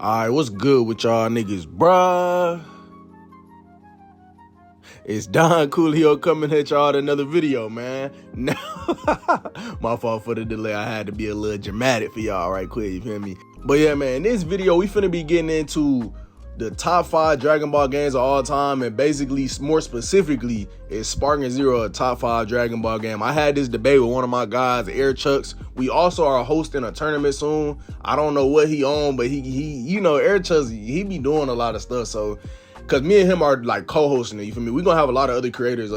Alright, what's good with y'all niggas, bruh? It's Don Coolio coming at y'all with another video, man. Now, my fault for the delay. I had to be a little dramatic for y'all right quick, you feel me? But yeah, man, in this video, we finna be getting into the top 5 Dragon Ball games of all time, and basically, more specifically, is Sparking Zero a top 5 Dragon Ball game? I had this debate with one of my guys, Air Chucks. We also are hosting a tournament soon. I don't know what he on, but he you know, Air Chucks, he be doing a lot of stuff. So, cause me and him are like co-hosting it, you feel me? We gonna have a lot of other creators,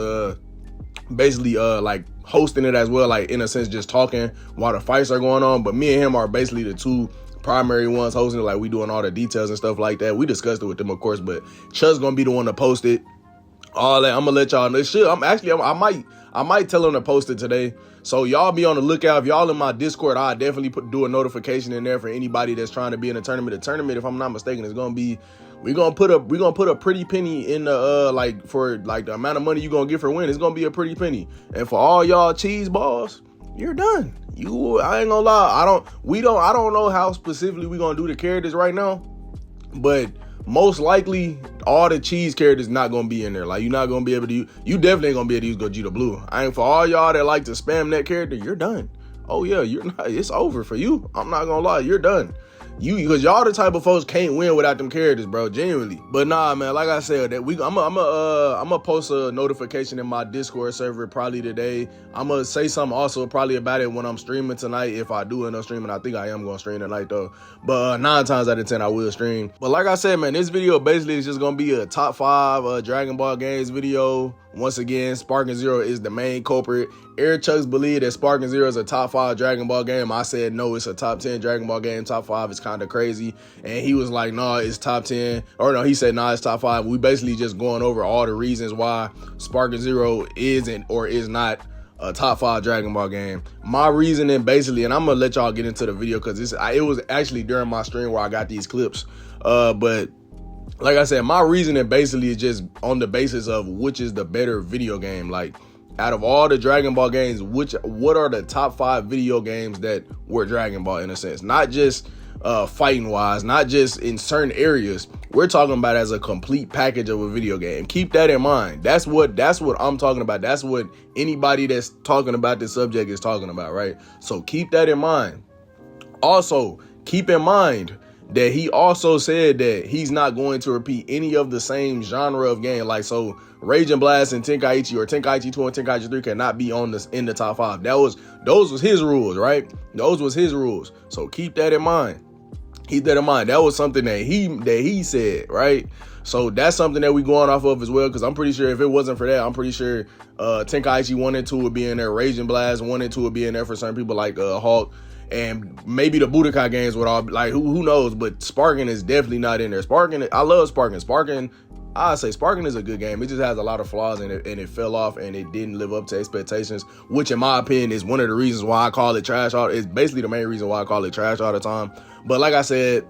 basically, like hosting it as well, like in a sense, just talking while the fights are going on. But me and him are basically the two primary ones hosting it, like we doing all the details and stuff like that. We discussed it with them, of course, but Chuck's gonna be the one to post it. All that, I'm gonna let y'all know. I might tell him to post it today. So y'all be on the lookout. If y'all in my Discord, I'll definitely do a notification in there for anybody that's trying to be in a tournament. The tournament, if I'm not mistaken, is gonna be, we're gonna put a pretty penny in the like for like the amount of money you're gonna get for win. It's gonna be a pretty penny. And for all y'all cheese balls, you're done. I ain't gonna lie. I don't know how specifically we gonna do the characters right now, but most likely all the cheese characters not gonna be in there. Like, you're not gonna be able to you definitely ain't gonna be able to use Gogeta Blue. For all y'all that like to spam that character, you're done. Oh yeah, you're not, it's over for you. I'm not gonna lie, you're done. Because y'all the type of folks can't win without them characters, bro, genuinely. But nah, man, like I said, that I'm gonna post a notification in my Discord server probably today. I'm gonna say something also probably about it when I'm streaming tonight. If I do end up streaming, I think I am gonna stream tonight though. But 9 times out of 10 I will stream. But like I said, man, this video basically is just gonna be a top 5 Dragon Ball games video. Once again, Sparking Zero is the main culprit. Air Chucks believe that Sparking Zero is a top 5 Dragon Ball game. I said no, it's a top 10 Dragon Ball game. Top 5 is kind of crazy. And he was like, no, it's top 10. Or no, he said, no, it's top 5. We basically just going over all the reasons why Sparking Zero isn't or is not a top 5 Dragon Ball game. My reasoning basically, and I'm gonna let y'all get into the video because it was actually during my stream where I got these clips. But like I said, my reasoning basically is just on the basis of which is the better video game. Like, out of all the Dragon Ball games, what are the top 5 video games that were Dragon Ball in a sense? Not just fighting wise, not just in certain areas. We're talking about as a complete package of a video game. Keep that in mind. That's what I'm talking about. That's what anybody that's talking about this subject is talking about, right? So keep that in mind. Also, keep in mind that he also said that he's not going to repeat any of the same genre of game. Like, so Raging Blast and Tenkaichi, or Tenkaichi 2 and Tenkaichi 3 cannot be on this in the top 5. Those was his rules, right? Those was his rules. So keep that in mind. Keep that in mind. That was something that he said, right? So that's something that we going off of as well, because I'm pretty sure if it wasn't for that, I'm pretty sure Tenkaichi 1 and 2 would be in there. Raging Blast 1 and 2 would be in there for certain people like Hulk. And maybe the Budokai games would all, like, who knows? But Sparking is definitely not in there. Sparking, I love Sparking. I say Sparking is a good game. It just has a lot of flaws in it, and it fell off, and it didn't live up to expectations, which in my opinion is one of the reasons why I call it trash. It's basically the main reason why I call it trash all the time. But like I said,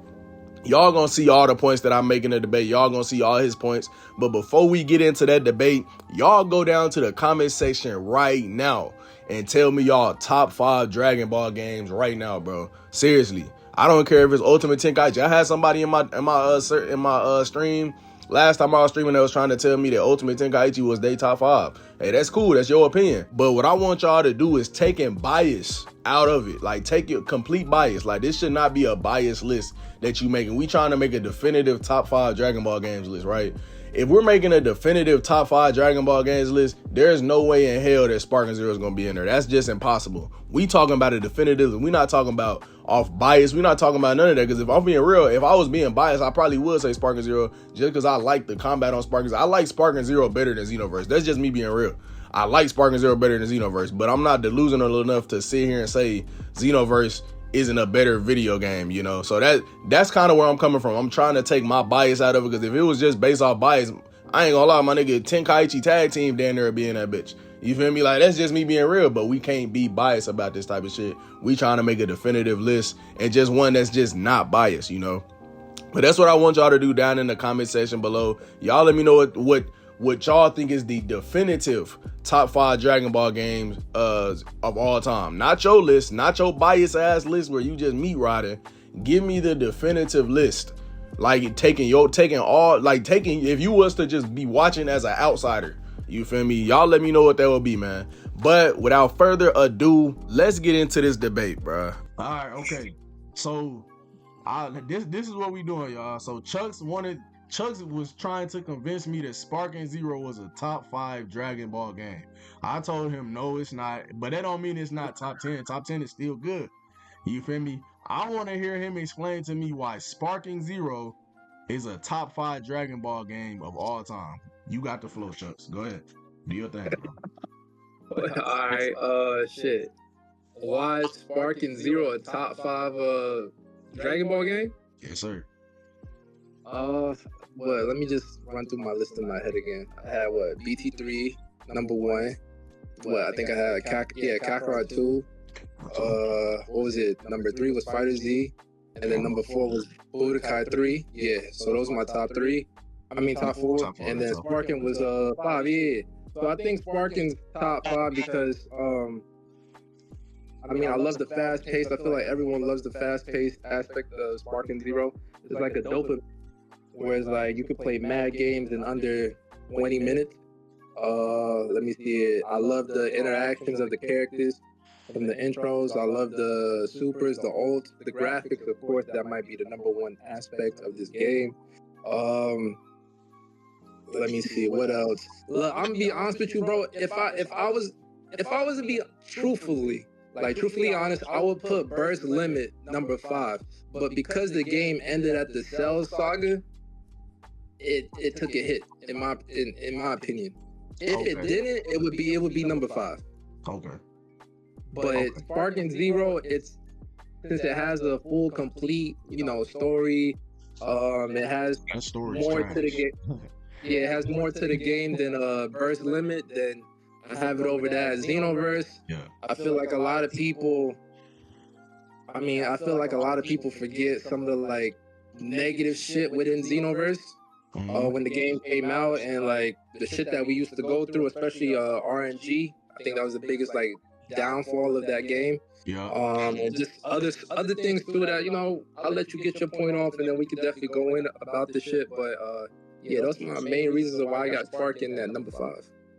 y'all gonna see all the points that I'm making in the debate. Y'all gonna see all his points. But before we get into that debate, y'all go down to the comment section right now and tell me y'all top 5 Dragon Ball games right now, bro. Seriously, I don't care if it's Ultimate Tenkaichi. I had somebody in my stream last time I was streaming that was trying to tell me that Ultimate Tenkaichi was their top 5. Hey, that's cool. That's your opinion. But what I want y'all to do is taking bias out of it. Like, take your complete bias. Like, this should not be a biased list that you making. We trying to make a definitive top 5 Dragon Ball games list, right? If we're making a definitive top 5 Dragon Ball games list, there's no way in hell that Sparking Zero is going to be in there. That's just impossible. We talking about a definitive, and we're not talking about off bias. We're not talking about none of that, because if I'm being real, if I was being biased, I probably would say Sparking Zero just because I like the combat on Sparking Zero. I like Sparking Zero better than Xenoverse. That's just me being real. I like Sparking Zero better than Xenoverse, but I'm not delusional enough to sit here and say Xenoverse isn't a better video game, you know? So that's kind of where I'm coming from. I'm trying to take my bias out of it, because if it was just based off bias, I ain't gonna lie, my nigga Tenkaichi tag team down there being that bitch. You feel me? Like, that's just me being real, but we can't be biased about this type of shit. We trying to make a definitive list, and just one that's just not biased, you know? But that's what I want y'all to do down in the comment section below. Y'all let me know what y'all think is the definitive top 5 Dragon Ball games of all time. Not your list, not your bias ass list where you just meat riding. Give me the definitive list Like if you was to just be watching as an outsider, you feel me? Y'all let me know what that would be, man. But without further ado, let's get into this debate, bro. All right, okay. So this is what we doing, y'all. So Chucks was trying to convince me that Sparking Zero was a top 5 Dragon Ball game. I told him no, it's not. But that don't mean it's not top 10. Top 10 is still good. You feel me? I want to hear him explain to me why Sparking Zero is a top 5 Dragon Ball game of all time. You got the flow, Chucks. Go ahead. Do your thing, bro. All right, shit. Why is Sparking Zero a top 5 Dragon Ball game? Yes, sir. Let me just run through my list in my head again. I had BT3 number 1. I think I had Kakarot 2. What was it? Number 3 was fighterz, and then number 4 was Budokai 3. Yeah, so those are my top 3. I mean top 4, and then Sparking was 5. Yeah, so I think Sparking's top 5 because I mean, I love the fast pace. I feel like everyone loves the fast paced aspect of Sparking Zero. It's like a dopamine, whereas like you could play mad games in under 20 minutes. Let me see it. I love the interactions of the characters from the intros. I love the supers, the ults, the graphics. Of course, that might be the number 1 aspect of this game. Let me see what else. Look, I'm gonna be honest with you, bro. If I was to be truthfully honest, I would put Burst Limit number 5. But because the game ended at the Cell Saga, it took a hit in my opinion. If it didn't, it would be number 5. Okay. But Sparking Zero, since it has a full complete, story, it has more to the game. Yeah, it has more to the game than Burst Limit. Then I have it over that Xenoverse. Yeah. I feel like a lot of people forget some of the like negative shit within Xenoverse when the game came out, and like the shit that we used to go through, especially RNG. I think that was the biggest like downfall of that game. Yeah. And just other things too that I'll let you get your point off, and then we could definitely go in about the shit. But yeah, those are my main reasons of why I got Sparking at number 5. All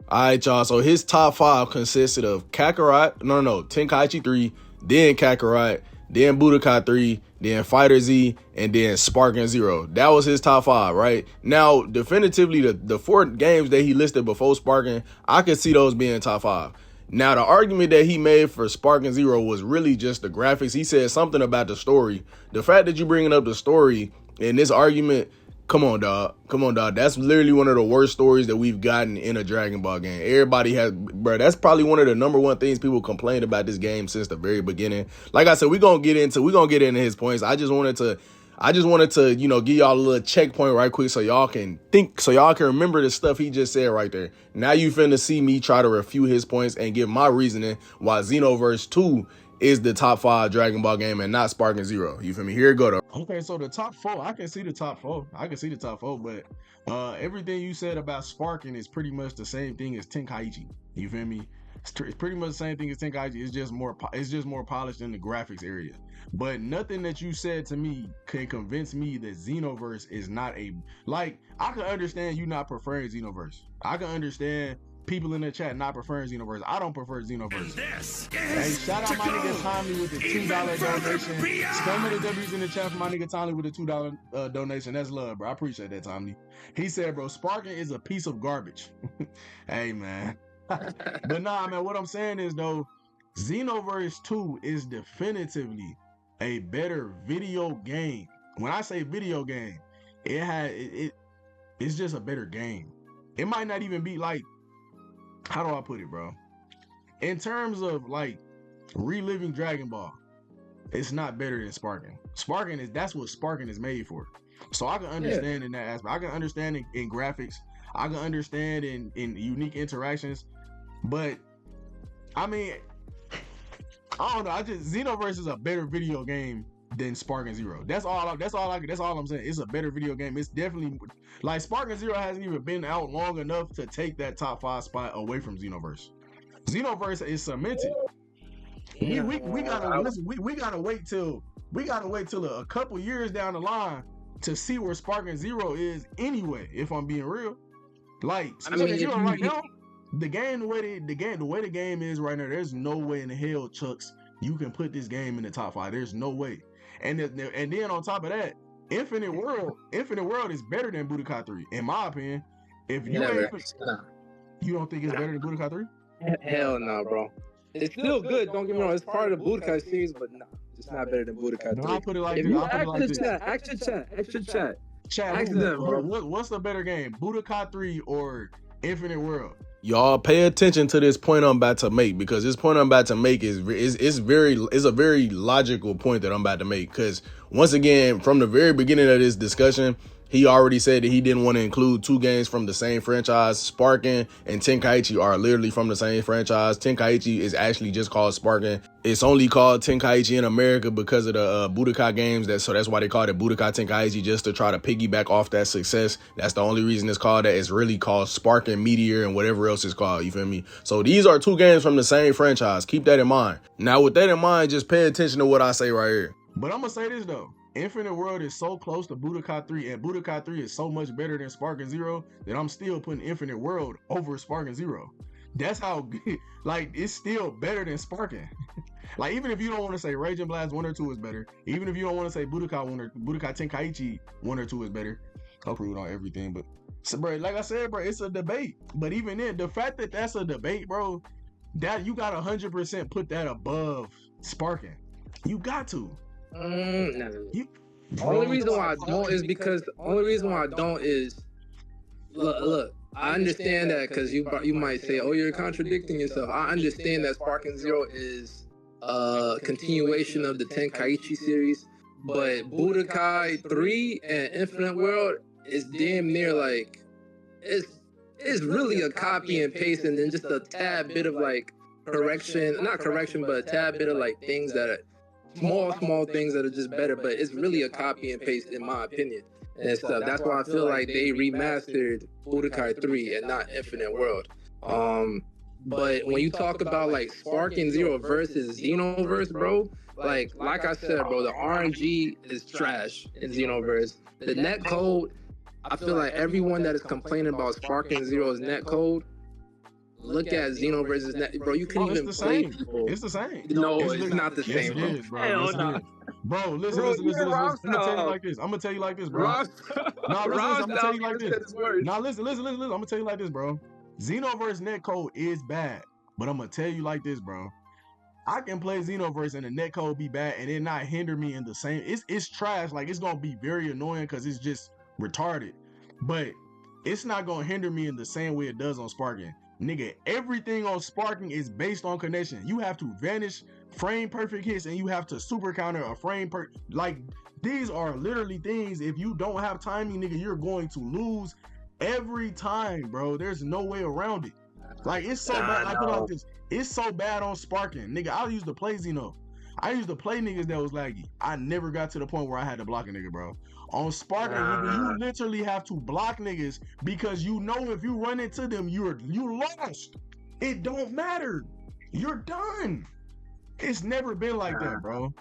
right, y'all. So his top 5 consisted of Tenkaichi 3, then Kakarot, then Budokai 3, then fighterz, and then Sparking Zero. That was his top 5, right? Now, definitively, the 4 games that he listed before Sparking, I could see those being top 5. Now, the argument that he made for Sparking Zero was really just the graphics. He said something about the story. The fact that you bringing up the story in this argument, come on, dog. That's literally one of the worst stories that we've gotten in a Dragon Ball game. Everybody has, bro. That's probably one of the number 1 things people complained about this game since the very beginning. Like I said, we're gonna get into his points. I just wanted to, give y'all a little checkpoint right quick so y'all can remember the stuff he just said right there. Now you finna see me try to refute his points and give my reasoning why Xenoverse 2 is the top 5 Dragon Ball game and not Sparking Zero. You feel me? Here it go, though. Okay, so the top 4, I can see the top 4. But everything you said about Sparking is pretty much the same thing as Tenkaichi. You feel me? It's pretty much the same thing as Tenkaichi. It's just more polished in the graphics area. But nothing that you said to me can convince me that Xenoverse is not I can understand you not preferring Xenoverse. I can understand people in the chat not preferring Xenoverse. I don't prefer Xenoverse. Hey, shout out my nigga Tommy with the $2 donation. Spam the W's in the chat for my nigga Tommy with the $2 donation. That's love, bro. I appreciate that, Tommy. He said, bro, Sparking is a piece of garbage. Hey, man. But nah, man, what I'm saying is, though, Xenoverse 2 is definitively a better video game. When I say video game, it's just a better game. It might not even be like, how do I put it, bro? In terms of like reliving Dragon Ball, it's not better than Sparking. That's what Sparking is made for. So I can understand in that aspect. I can understand in graphics. I can understand in unique interactions. But I mean, I don't know. Xenoverse is a better video game than Sparking Zero. That's all I'm saying. It's a better video game. It's definitely like Sparking Zero hasn't even been out long enough to take that top 5 spot away from Xenoverse. Xenoverse is cemented. We gotta wait till a couple years down the line to see where Sparking Zero is anyway. If I'm being real, like I mean, Sparking if Zero you- right now, the way the game is right now, there's no way in the hell, Chucks, you can put this game in the top 5. There's no way. And then on top of that, Infinite World is better than Budokai 3, in my opinion. If you Never. Nah. you don't think it's better than Budokai 3? Hell no, bro. It's still good. Don't get me wrong. It's part of the Budokai series, but no, it's not better than Budokai 3. I'll put it like If this. you I'll put it like this. extra chat. Chad, Ask them, bro. what's the better game, Budokai 3 or Infinite World? Y'all pay attention to this point I'm about to make, because this point I'm about to make is a very logical point that I'm about to make. Because once again, from the very beginning of this discussion, he already said that he didn't want to include 2 games from the same franchise. Sparking and Tenkaichi are literally from the same franchise. Tenkaichi is actually just called Sparking. It's only called Tenkaichi in America because of the Budokai games. So that's why they called it Budokai Tenkaichi, just to try to piggyback off that success. That's the only reason it's called that. It's really called Sparking, Meteor, and whatever else it's called. You feel me? So these are 2 games from the same franchise. Keep that in mind. Now, with that in mind, just pay attention to what I say right here. But I'm gonna say this though. Infinite World is so close to Budokai 3, and Budokai 3 is so much better than Sparking Zero that I'm still putting Infinite World over Sparking Zero. That's how, like, it's still better than Sparking. Like, even if you don't want to say Raging Blast 1 or 2 is better, even if you don't want to say Budokai Tenkaichi 1 or 2 is better, I'll prove it on everything. But, so, bro, like I said, bro, it's a debate. But even then, the fact that that's a debate, bro, that you got 100% put that above Sparking. You got to. No. Only reason why I don't is look. I understand that because you might say, oh, you're contradicting yourself. I understand that Sparking Zero is a continuation of the Tenkaichi series, but Budokai 3 and Infinite World is damn near like it's really a copy and paste, and then just a tad bit of like not correction, but a tad bit of like things that are small things that are just better, but it's really a copy and paste in my opinion and stuff. That's why I feel like they remastered Budokai 3 and not Infinite World. But when you talk about like Sparking Zero versus Xenoverse, bro, like I said, bro, the RNG is trash in Xenoverse. The netcode, I feel like everyone that is complaining about Sparking Zero's netcode, look at Xenoverse's net, bro. You can even play people. It's the same. No, it's not the same, Yes, it is, bro. Hell Yes, no. it is. Bro, listen. Bro, I'm you're gonna tell you like this. I'm gonna tell you like this, bro. Ross, No, listen, I'm gonna tell you like this. Words. Now listen. I'm gonna tell you like this, bro. Xenoverse netcode is bad, but I'm gonna tell you like this, bro. I can play Xenoverse and the netcode be bad and it not hinder me in the same. It's trash. Like, it's gonna be very annoying because it's just retarded, but it's not gonna hinder me in the same way it does on Sparking. Nigga, everything on Sparking is based on connection. You have to vanish frame perfect hits and you have to super counter a frame per. Like, these are literally things. If you don't have timing, nigga, you're going to lose every time, bro. There's no way around it. Like, it's so bad. I put it like this. It's so bad on Sparking. Nigga, I used to play Xeno. I used to play niggas that was laggy. I never got to the point where I had to block a nigga, bro. On Sparking, nigga, you literally have to block niggas because you know if you run into them, you lost. It don't matter. You're done. It's never been like that, bro.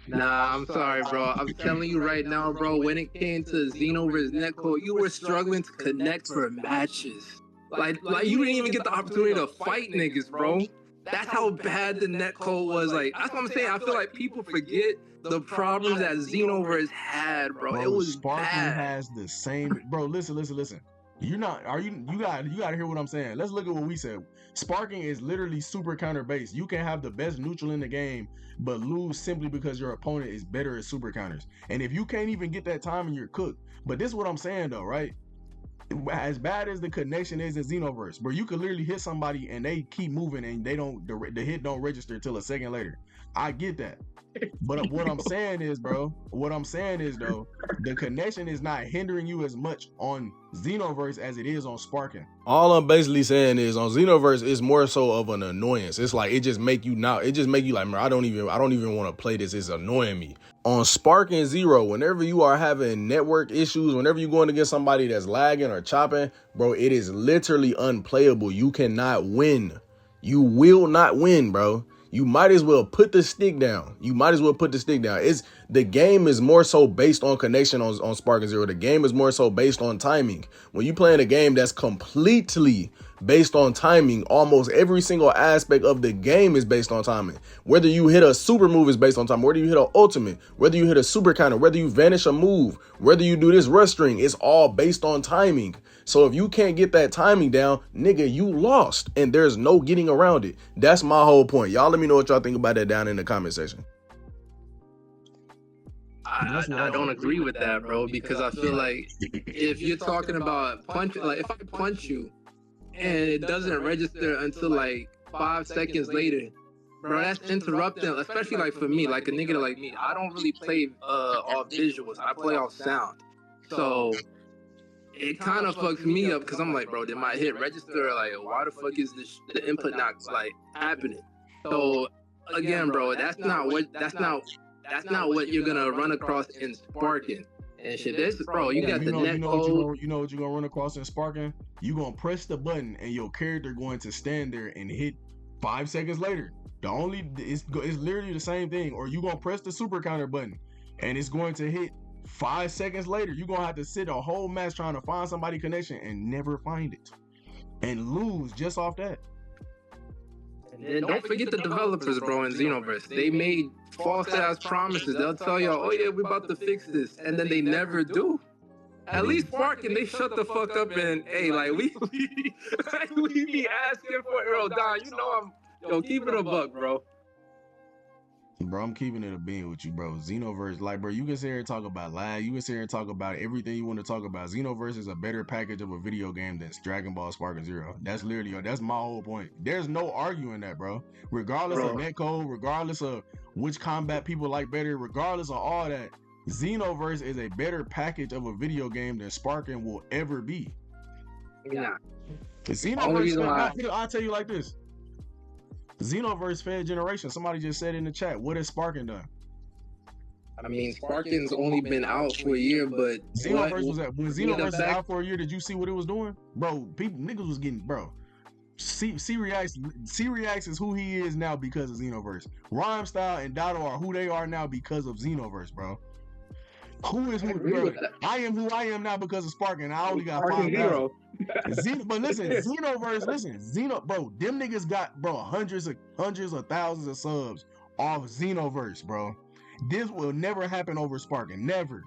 Nah, I'm sorry, bro. I'm telling you right now, bro, when it came to Xenoverse netcode, you were struggling to connect for matches. Like you didn't even get the opportunity to fight niggas, bro. That's how bad the netcode was. Like, that's what I'm saying. I feel like people forget the problems that Xenoverse had, bro. It was Sparking bad. has the same, bro. Listen. You gotta hear what I'm saying. Let's look at what we said. Sparking is literally super counter based. You can have the best neutral in the game, but lose simply because your opponent is better at super counters. And if you can't even get that timing, you're cooked. But this is what I'm saying though, right? As bad as the connection is in Xenoverse, where you could literally hit somebody and they keep moving and the hit don't register till a second later. I get that. But what I'm saying is, bro, though, the connection is not hindering you as much on Xenoverse as it is on Sparking. All I'm basically saying is on Xenoverse, it's more so of an annoyance. It's like it just make you like, man, I don't even want to play this. It's annoying me. On Sparking Zero, whenever you are having network issues, whenever you're going against somebody that's lagging or chopping, bro, it is literally unplayable. You cannot win. You will not win, bro. You might as well put the stick down. It's The game is more so based on connection on Sparking Zero. The game is more so based on timing. When you playing a game that's completely based on timing, almost every single aspect of the game is based on timing. Whether you hit a super move is based on time. Whether you hit an ultimate, whether you hit a super counter, whether you vanish a move, whether you do this rush string, it's all based on timing. So if you can't get that timing down, nigga, you lost, and there's no getting around it. That's my whole point. Y'all let me know what y'all think about that down in the comment section. I don't agree with that, bro, because I feel like if you're talking about punch, like if I punch you and it doesn't register until like 5 seconds later, bro, that's interrupting, especially like for me, like a nigga like me. I don't really play off visuals. I play off sound. So it kind of fucks me up because I'm like, bro, did my hit register? Like, why the fuck is the input not like happening? So again, bro, that's not what you're gonna run across in Sparking and shit. This, bro, you got the Netcode. You know what you're gonna run across in Sparking? You gonna press the button and your character going to stand there and hit 5 seconds later. It's literally the same thing. Or you gonna press the super counter button and it's going to hit 5 seconds later. You're gonna have to sit a whole match trying to find somebody connection and never find it and lose just off that. And don't forget the developers, bro, in Xenoverse. They made false ass promises. They'll tell y'all, oh yeah, we're about to fix this, and then they never do. At least Sparking, they shut the fuck up and hey, like we be asking for it. Don, you know yo, keep it a buck, bro. Bro, I'm keeping it a bean with you, bro. Xenoverse, like, bro, you can sit here and talk about lag. You can sit here and talk about everything you want to talk about. Xenoverse is a better package of a video game than Dragon Ball Sparking Zero. That's literally, that's my whole point. There's no arguing that, bro. Regardless of netcode, regardless of which combat people like better, regardless of all that, Xenoverse is a better package of a video game than Sparking will ever be. Yeah. Xenoverse, I'll tell you like this. Xenoverse fed generation. Somebody just said in the chat, what has Sparking done? I mean, Sparking's only been out for a year, but Xenoverse when Xenoverse was out for a year, did you see what it was doing? Bro, niggas was getting, bro. C-Reacts is who he is now because of Xenoverse. Rhyme Style and Dotto are who they are now because of Xenoverse, bro. Who is who? Bro, I am who I am now because of Sparking. I only got 5,000. But listen, Xenoverse, bro, them niggas got, bro, hundreds of thousands of subs off Xenoverse, bro. This will never happen over Sparking, never.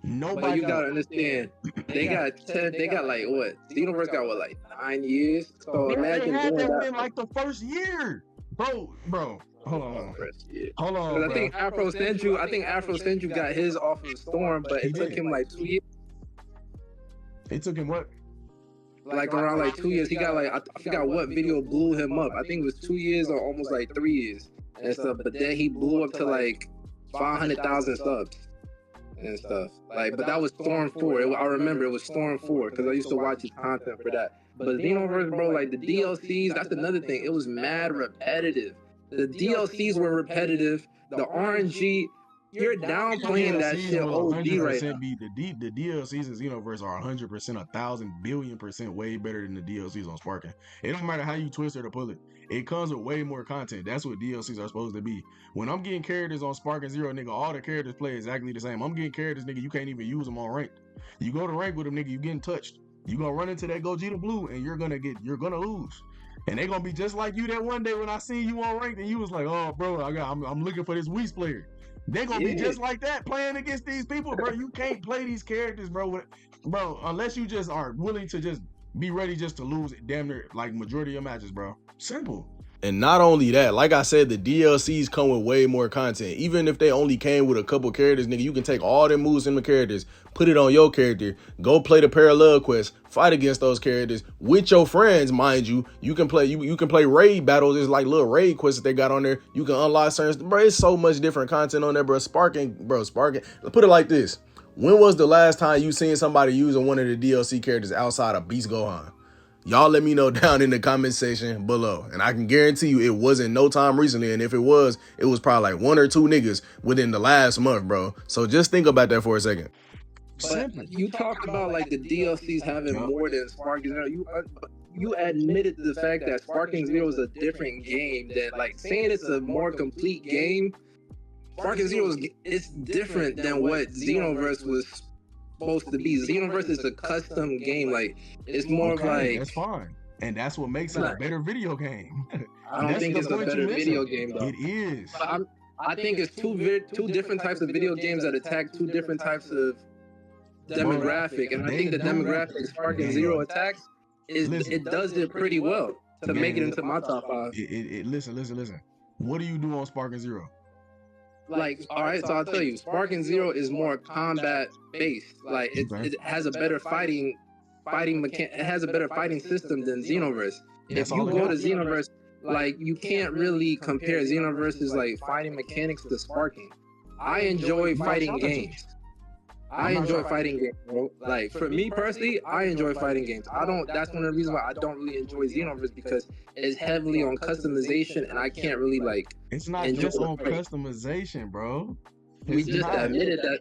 Nobody. But you gotta understand, they got like what? Xenoverse got what, like 9 years? So imagine doing that in like the first year, bro. Hold on. I think Afro Senju got his off of the Storm, but it took him like 2 years. It took him what? Like around like 2 years. He got like, I forgot what video blew him up. I think it was 2 years or almost like 3 years and stuff. But then he blew up to like 500,000 subs and stuff. Like, but that was Storm 4. I remember it was Storm 4 because I used to watch his content for that. But Xenoverse, bro, like the DLCs, that's another thing. It was mad repetitive. The DLCs were repetitive. The RNG, you're downplaying that shit OD right now. The DLCs in Xenoverse are 100%, 1,000 billion% way better than the DLCs on Sparking. It don't matter how you twist it or pull it. It comes with way more content. That's what DLCs are supposed to be. When I'm getting characters on Sparking Zero, nigga, all the characters play exactly the same. I'm getting characters, nigga, you can't even use them on ranked. You go to rank with them, nigga, you getting touched. You gonna run into that Gogeta Blue and you're gonna lose. And they gonna be just like you that one day when I seen you on ranked and you was like, oh, bro, I'm looking for this Whis player. They gonna be just like that playing against these people, bro. You can't play these characters, bro. Unless you just are willing to just be ready just to lose damn near like majority of your matches, bro. Simple. And not only that, like I said, the DLCs come with way more content. Even if they only came with a couple characters, nigga, you can take all them moves in the characters, put it on your character, go play the parallel quest, fight against those characters with your friends, mind you. You can play you can play raid battles. There's like little raid quests that they got on there. You can unlock certain, bro. It's so much different content on there, bro. Sparking. Put it like this. When was the last time you seen somebody using one of the DLC characters outside of Beast Gohan? Y'all let me know down in the comment section below. And I can guarantee you it wasn't no time recently. And if it was probably like 1 or 2 niggas within the last month, bro. So just think about that for a second. But you talk about like the DLCs having more than Sparking Zero. You admitted to the fact that Sparking Zero is a different game. That like saying it's a more complete game Sparking Zero it's different than what Xenoverse was supposed to be. Xenoverse is a custom game. Like, it's more of like, that's fine. And that's what makes it a better video game. I don't think it's a better video game though. It is. I think it's two different types of video games that attack two different types of demographic, and I think the demographic Sparking Zero attacks it does it pretty well to make it into my top 5. Listen. What do you do on Sparking Zero? Like, all right, so I'll tell you, Sparking Zero is more combat based. Like, it has a better fighting it has a better fighting system than Xenoverse. If you go to Xenoverse, like, you can't really compare Xenoverse's like fighting mechanics to Sparking. I enjoy fighting games. I enjoy fighting games, bro. Like, for me personally, I enjoy fighting games. That's one of the reasons why I don't really enjoy Xenoverse, because it's heavily on customization, and I can't really like. It's not just on customization, bro. We just admitted that.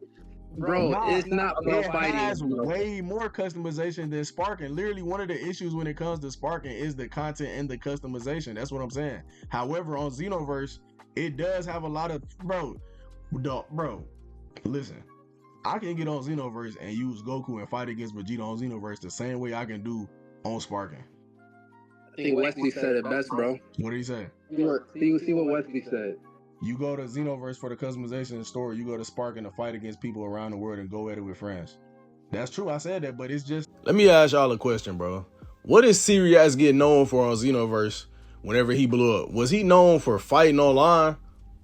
Bro, it's not about fighting. It has way more customization than Sparking. Literally, one of the issues when it comes to Sparking is the content and the customization. That's what I'm saying. However, on Xenoverse, it does have a lot of bro. Listen, I can get on Xenoverse and use Goku and fight against Vegeta on Xenoverse the same way I can do on Sparking. I think Wesley said it best, bro. What did he say? See what Wesley said. You go to Xenoverse for the customization and story. You go to Sparking to fight against people around the world and go at it with friends. That's true. I said that, but it's just. Let me ask y'all a question, bro. What is Sirius get known for on Xenoverse whenever he blew up? Was he known for fighting online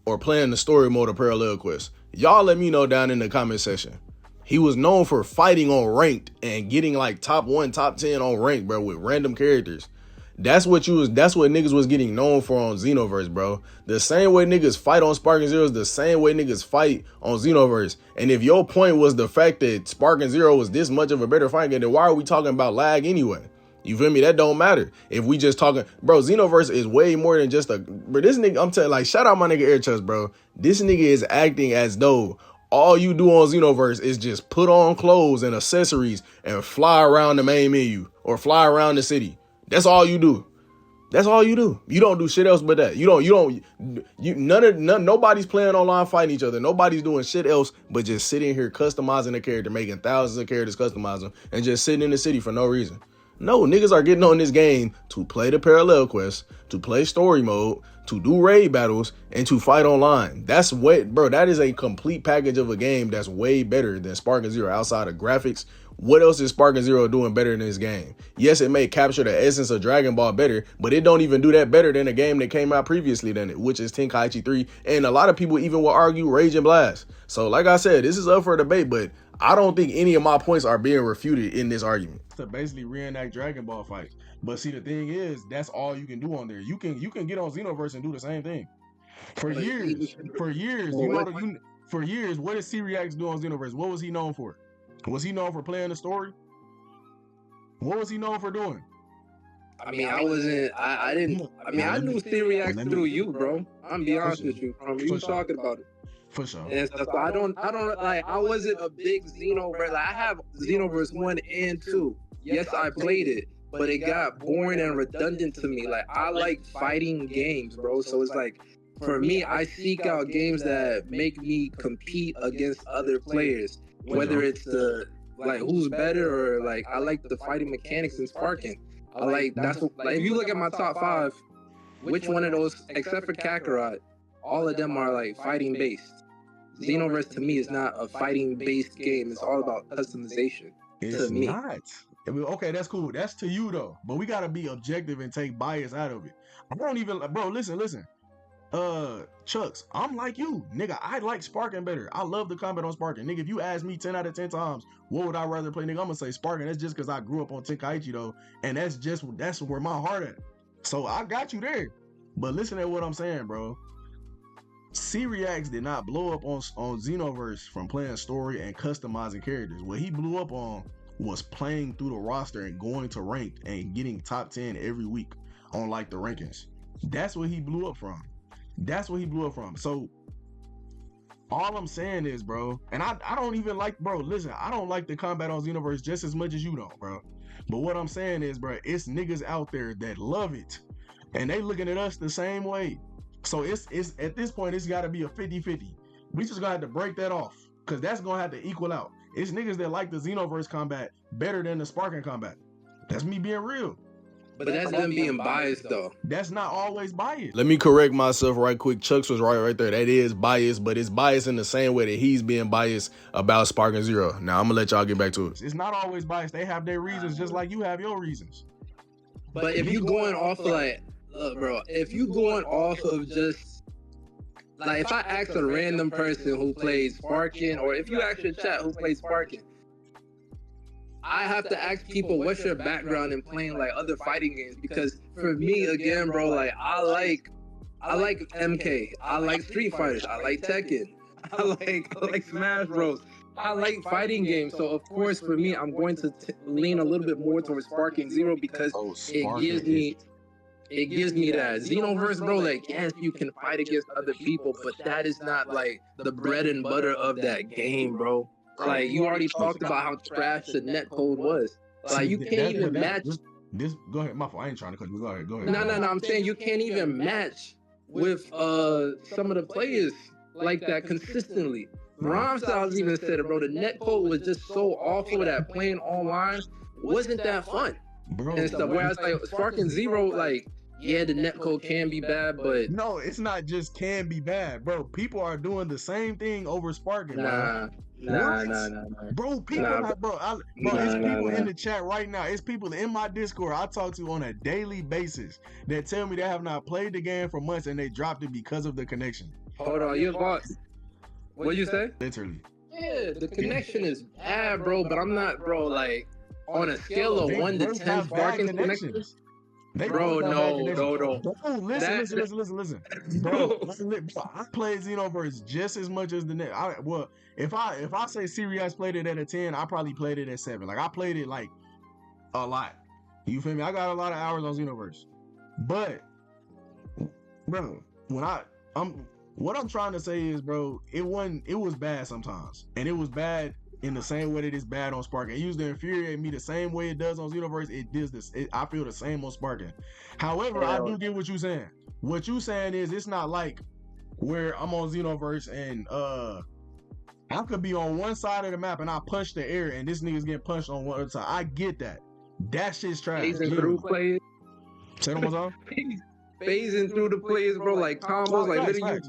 or playing the story mode of Parallel Quest? Y'all let me know down in the comment section. He was known for fighting on ranked and getting like top 1, top 10 on ranked, bro, with random characters. That's what niggas was getting known for on Xenoverse, bro. The same way niggas fight on Sparking Zero is the same way niggas fight on Xenoverse. And if your point was the fact that Sparking Zero was this much of a better fighting game, then why are we talking about lag anyway? You feel me? That don't matter. If we just talking, bro, Xenoverse is way more than just bro, this nigga, I'm telling, like, shout out my nigga Air Chest, bro. This nigga is acting as though all you do on Xenoverse is just put on clothes and accessories and fly around the main menu or fly around the city. That's all you do. That's all you do. You don't do shit else but that. Nobody's playing online fighting each other. Nobody's doing shit else but just sitting here customizing a character, making thousands of characters, customize them, and just sitting in the city for no reason. No, niggas are getting on this game to play the parallel quest, to play story mode, to do raid battles, and to fight online. That's what, bro, that is a complete package of a game that's way better than Sparking Zero outside of graphics. What else is Sparking Zero doing better than this game? Yes, it may capture the essence of Dragon Ball better, but it don't even do that better than a game that came out previously than it, which is Tenkaichi 3. And a lot of people even will argue Rage and Blast. So like I said, this is up for debate, but I don't think any of my points are being refuted in this argument. To basically reenact Dragon Ball fights. But see, the thing is, that's all you can do on there. You can get on Xenoverse and do the same thing. For years, what did C-Reax do on Xenoverse? What was he known for? Was he known for playing the story? What was he known for doing? I mean, I knew C-Reax through you, bro. I'm be honest with you. You talking about it. For sure. And stuff. So I don't like, I wasn't a big Xenoverse. Like, I have Xenoverse 1 and 2. Yes, I played it, but it got boring and redundant to me. Like, I like fighting games, bro. So it's like, for me, I seek out games that make me compete against other players. Whether it's the, like, who's better, or like, I like the fighting mechanics in Sparking. I like, that's what, like, if you look at my top 5, which one of those, except for Kakarot, all of them are like fighting based. Xenoverse to me is not a fighting based game. It's all about customization. It's not. Okay, that's cool. That's to you though. But we gotta be objective and take bias out of it. I don't even, bro, listen. Chucks, I'm like you, nigga. I like Sparking better. I love the combat on Sparking. Nigga, if you ask me 10 out of 10 times, what would I rather play, nigga, I'm gonna say Sparking. That's just because I grew up on Tenkaichi though. And that's where my heart at. So I got you there. But listen to what I'm saying, bro. C-Reax did not blow up on Xenoverse from playing story and customizing characters. What he blew up on was playing through the roster and going to ranked and getting top 10 every week on like the rankings. That's what he blew up from. So all I'm saying is, bro, and I don't even like, bro, listen, I don't like the combat on Xenoverse just as much as you don't, bro. But what I'm saying is, bro, it's niggas out there that love it and they looking at us the same way. So it's at this point, it's got to be a 50-50. We just gonna have to break that off, cause that's gonna have to equal out. It's niggas that like the Xenoverse combat better than the sparking combat. That's me being real. But that's them being biased though. That's not always biased. Let me correct myself right quick. Chucks was right there. That is biased, but it's biased in the same way that he's being biased about Sparking Zero. Now I'm gonna let y'all get back to it. It's not always biased. They have their reasons, just like you have your reasons. But if you going off of like, look, bro, if you going off of just like, if I ask a random person who plays Sparking, or if you ask your chat who plays Sparking, I have to ask people, what's your background in playing like other fighting games? Because for me, again, bro, like I like MK, I like Street Fighters, I like Tekken, I like Smash Bros. I like fighting games, so of course for me, I'm going to lean a little bit more towards Sparking Zero because it gives me that Xenoverse, bro. Like, yes, you can fight against other people, but that is not like the bread and butter of that game, bro. Like, you already talked about how trash the netcode was. Like, you can't even match. This, go ahead, my fault. I ain't trying to cut you. Go ahead. No. I'm saying you can't even match with some of the players like that consistently. Styles even said it, bro. The netcode was just so awful that playing online wasn't that fun, bro. And stuff. Whereas like Sparking Zero, like, yeah, the netcode can be bad, but no, it's not just can be bad, bro. People are doing the same thing over Sparking. Nah. Bro, people it's people in the chat right now. It's people in my Discord I talk to on a daily basis that tell me they have not played the game for months and they dropped it because of the connection. Hold on, you lost. What'd you say? Literally. Yeah, the connection is bad, bro, but I'm not, bro, like, on a scale of 1 to 10 Sparking connections. Bro, no. Listen. Bro, I played Xenoverse just as much as the net. If I say Sirius played it at a 10, I probably played it at 7. Like, I played it like a lot. You feel me? I got a lot of hours on Xenoverse. But, bro, what I'm trying to say is, bro, it was bad sometimes, and it was bad in the same way that it's bad on Sparking. It used to infuriate me the same way it does on Xenoverse. It does this. I feel the same on Sparking. However, I do get what you're saying. What you're saying is it's not like where I'm on Xenoverse and I could be on one side of the map and I punch the air and this nigga's getting punched on one other side. I get that. That shit's trash. Phasing through plays. Say that one more time. Phasing through the plays, bro, like combos, like literally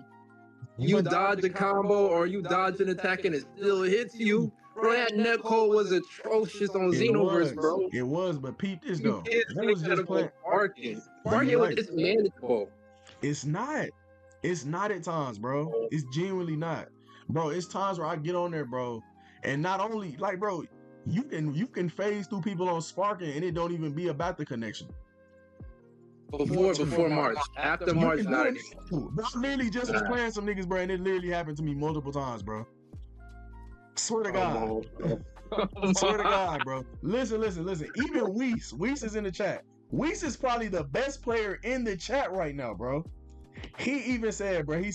you dodge a combo or you dodge an attack and it still hits you. Bro, that netcode was atrocious on Xenoverse, bro. It was, but peep this though. That was just playing. Sparking was just manageable. It's not. It's not at times, bro. It's genuinely not. Bro, it's times where I get on there, bro, and not only, like, bro, you can phase through people on Sparking and it don't even be about the connection. Before March. After March, not anymore. Bro, I literally just was playing some niggas, bro, and it literally happened to me multiple times, bro. Swear to God. Swear to God, bro. Listen. Even Weiss is in the chat. Weiss is probably the best player in the chat right now, bro. He even said, bro, he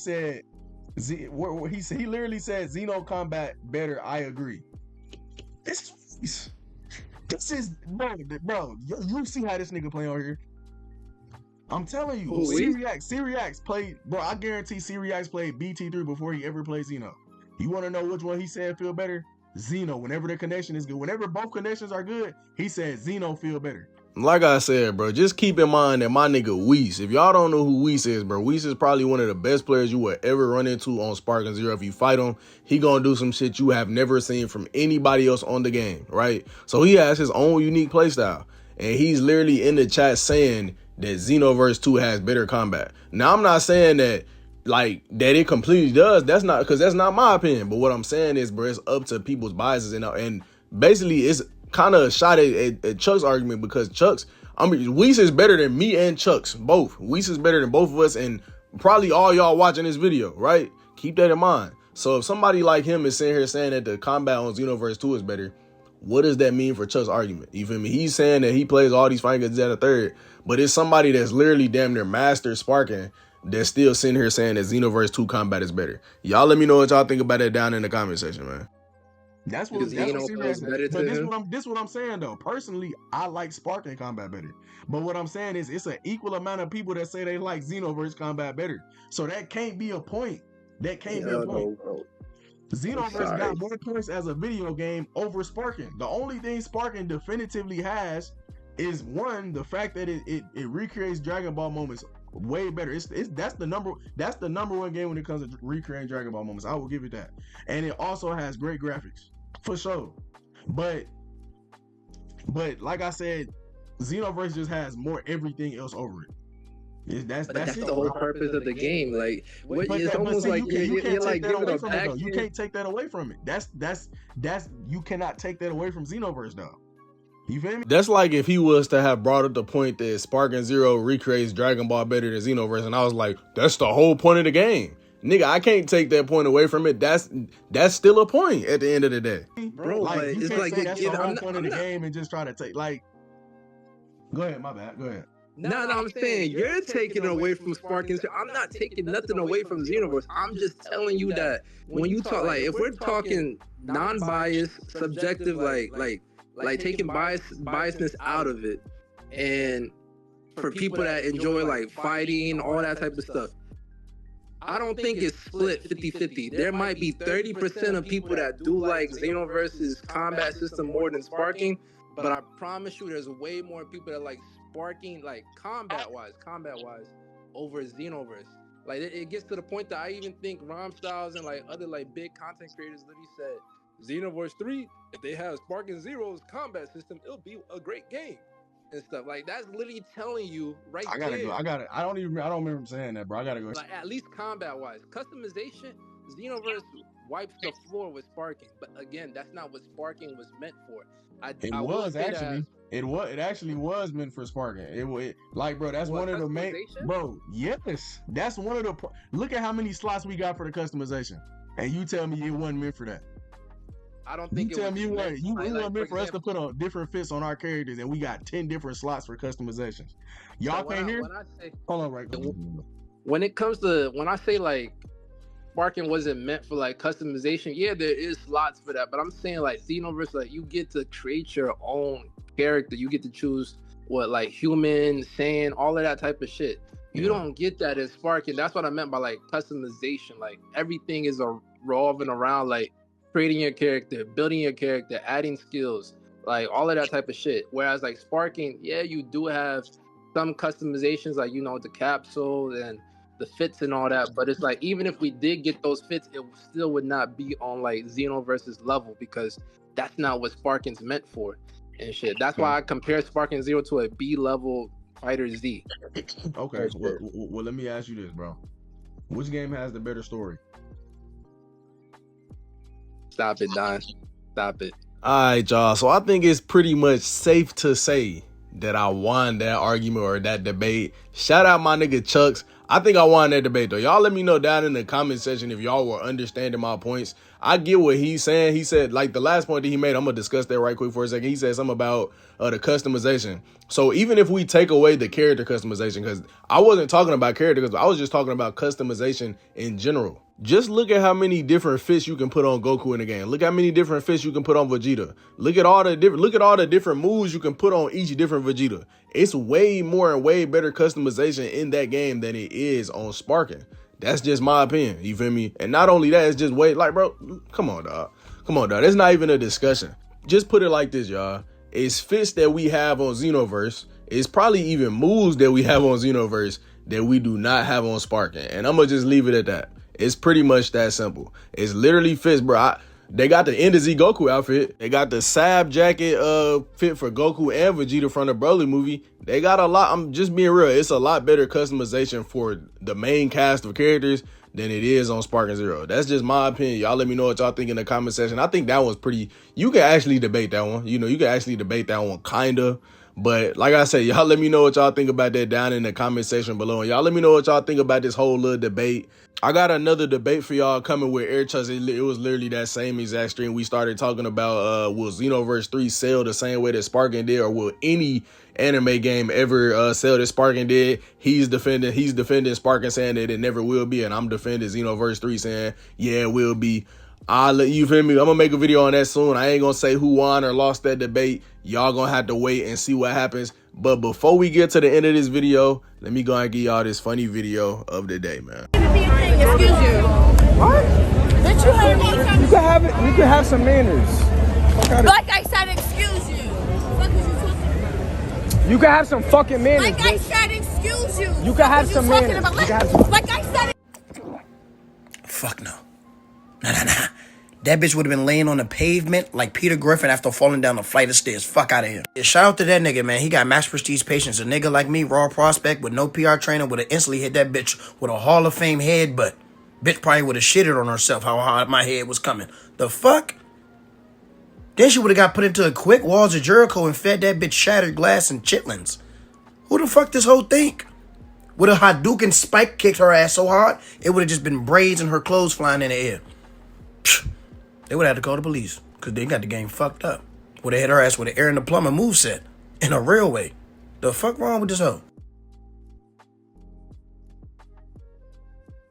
literally said Xeno Combat better, I agree. This is, bro, you see how this nigga play on here. I'm telling you, Siriax played, bro, I guarantee Siriax played BT3 before he ever played Xeno. You want to know which one he said feel better? Xeno. Whenever the connection is good, whenever both connections are good, he said Xeno feel better. Like I said, bro, just keep in mind that my nigga Weiss, if y'all don't know who Weiss is, bro, Weiss is probably one of the best players you will ever run into on Sparking Zero. If you fight him, he gonna do some shit you have never seen from anybody else on the game, right? So he has his own unique playstyle, and he's literally in the chat saying that Xenoverse 2 has better combat. Now, I'm not saying that that it completely does. That's not, because that's not my opinion. But what I'm saying is, bro, it's up to people's biases, and basically it's kind of a shot at Chuck's argument, because Weiss is better than me and Chuck's both. Weiss is better than both of us, and probably all y'all watching this video, right? Keep that in mind. So if somebody like him is sitting here saying that the combat on Xenoverse 2 is better, what does that mean for Chuck's argument? You feel me? He's saying that he plays all these fighting games at a third, but it's somebody that's literally damn near master Sparking that's still sitting here saying that Xenoverse 2 combat is better. Y'all let me know what y'all think about that down in the comment section, man. That's what I'm saying though. Personally, I like Sparking combat better. But what I'm saying is it's an equal amount of people that say they like Xenoverse combat better. So that can't be a point That can't be a Hell point. no, bro. Xenoverse sorry. got more points as a video game over Sparking. The only thing Sparking definitively has is one, the fact that it recreates Dragon Ball moments way better. That's the number one game when it comes to recreating Dragon Ball moments. I will give it that. And it also has great graphics for sure. But like I said, Xenoverse just has more everything else over it. That's the it, whole bro. purpose of the game. Like, what, But it's almost see, like you can't you're take like that giving away a from it though. You backend. can't take that away from it. That's you cannot take that away from Xenoverse though. You feel me? That's like if he was to have brought up the point that Sparking Zero recreates Dragon Ball better than Xenoverse, and I was like, that's the whole point of the game. Nigga, I can't take that point away from it. That's still a point at the end of the day. Bro, like, but you it's can't like say that's the whole I'm point of the not- game and just try to take like. Go ahead, my bad. Go ahead. No, I'm saying you're taking it away from Sparking. I'm not taking nothing away from Xenoverse. I'm just telling you that when you talk, like, if we're talking non-biased, subjective, like taking biasness out of it, and for people that enjoy like fighting, all that type of stuff, I don't think it's split 50-50. There might be 30% of people that do like Xenoverse's combat system more than Sparking, but I promise you there's way more people that like Sparking, like combat wise over Xenoverse. Like it gets to the point that I even think Rom Styles and like other like big content creators literally said Xenoverse 3, if they have Sparking Zero's combat system, it'll be a great game and stuff. Like that's literally telling you right I gotta there. go. I don't remember saying that, bro. I gotta go. Like at least combat wise, customization, Xenoverse wipes the floor with Sparking. But again, that's not what Sparking was meant for. It actually was meant for Sparking. It like, bro, that's one of the main, bro. Yes, that's one of the. Look at how many slots we got for the customization, and you tell me it wasn't meant for that. I don't think you tell me it wasn't meant for us to example, put on different fits on our characters, and we got 10 different slots for customizations. Y'all so can't hear? Hold on, right. When it comes to when I say like Sparking wasn't meant for like customization, yeah, there is slots for that, but I'm saying like Xenoverse, like you get to create your own character. You get to choose what like human, saiyan, all of that type of shit. You don't get that in Sparking. That's what I meant by like customization. Like everything is revolving around like creating your character, building your character, adding skills, like all of that type of shit. Whereas like Sparking, yeah, you do have some customizations, like, you know, the capsule and the fits and all that, but it's like even if we did get those fits, it still would not be on like Xenoverse's level, because that's not what Sparking's meant for and shit. That's why I compare Sparking Zero to a B level fighterz. Okay, well, let me ask you this, bro. Which game has the better story? Stop it, Don. Stop it. All right, y'all. So I think it's pretty much safe to say that I won that argument or that debate. Shout out my nigga Chucks. I think I won that debate though. Y'all let me know down in the comment section if y'all were understanding my points. I get what he's saying. He said, like the last point that he made, I'm gonna discuss that right quick for a second. He said something about the customization. So even if we take away the character customization, because I wasn't talking about character, because I was just talking about customization in general. Just look at how many different fits you can put on Goku in the game. Look how many different fits you can put on Vegeta. Look at all the different moves you can put on each different Vegeta. It's way more and way better customization in that game than it is on Sparking. That's just my opinion. You feel me? And not only that, it's just way like, bro, come on, dog. Come on, dog. It's not even a discussion. Just put it like this, y'all. It's fits that we have on Xenoverse. It's probably even moves that we have on Xenoverse that we do not have on Sparking. And I'm going to just leave it at that. It's pretty much that simple. It's literally fits, bro. They got the End of Z Goku outfit. They got the Sab jacket fit for Goku and Vegeta from the Broly movie. They got a lot. I'm just being real. It's a lot better customization for the main cast of characters than it is on Sparking Zero. That's just my opinion. Y'all let me know what y'all think in the comment section. I think that one's pretty. You can actually debate that one. You know, you can actually debate that one kinda. But like I said, y'all let me know what y'all think about that down in the comment section below. And y'all let me know what y'all think about this whole little debate. I got another debate for y'all coming with Air Chucks. It was literally that same exact stream. We started talking about will Xenoverse 3 sell the same way that Sparking did, or will any anime game ever sell that Sparking did? He's defending Sparking, saying that it never will be, and I'm defending Xenoverse 3 saying, yeah, it will be. I'll let you feel me. I'm gonna make a video on that soon. I ain't gonna say who won or lost that debate. Y'all gonna have to wait and see what happens. But before we get to the end of this video, let me go and give y'all this funny video of the day, man. Excuse you. What? Did you hear me? You can have it. You can have some manners. Like I said, excuse you. What is you talking about? You can have some fucking manners. Like I said, excuse you. You can have some manners. About? You can have some. Like I said. Fuck no. Nah. That bitch would have been laying on the pavement like Peter Griffin after falling down a flight of stairs. Fuck out of here. Yeah, shout out to that nigga, man. He got max prestige patience. A nigga like me, raw prospect with no PR trainer, would have instantly hit that bitch with a Hall of Fame headbutt. Bitch probably would have shitted on herself how hard my head was coming. The fuck? Then she would have got put into a quick walls of Jericho and fed that bitch shattered glass and chitlins. Who the fuck this whole think? Would a Hadouken spike kicked her ass so hard, it would have just been braids and her clothes flying in the air. Psh, they would have had to call the police, because they got the game fucked up. Would have hit her ass with an Aaron the Plumber moveset in a real way. The fuck wrong with this hoe?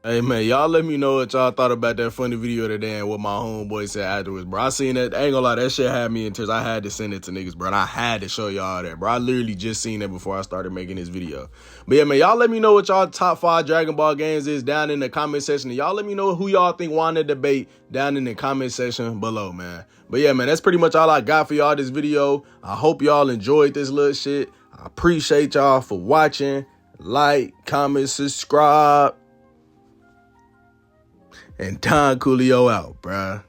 Hey man, y'all let me know what y'all thought about that funny video today and what my homeboy said afterwards, bro. I seen that, I ain't gonna lie, that shit had me in tears. I had to send it to niggas, bro, and I had to show y'all that, bro. I literally just seen that before I started making this video. But yeah, man, y'all let me know what y'all top 5 Dragon Ball games is down in the comment section. And y'all let me know who y'all think won the debate down in the comment section below, man. But yeah, man, that's pretty much all I got for y'all this video. I hope y'all enjoyed this little shit. I appreciate y'all for watching. Like, comment, subscribe. And Don Coolio out, bruh.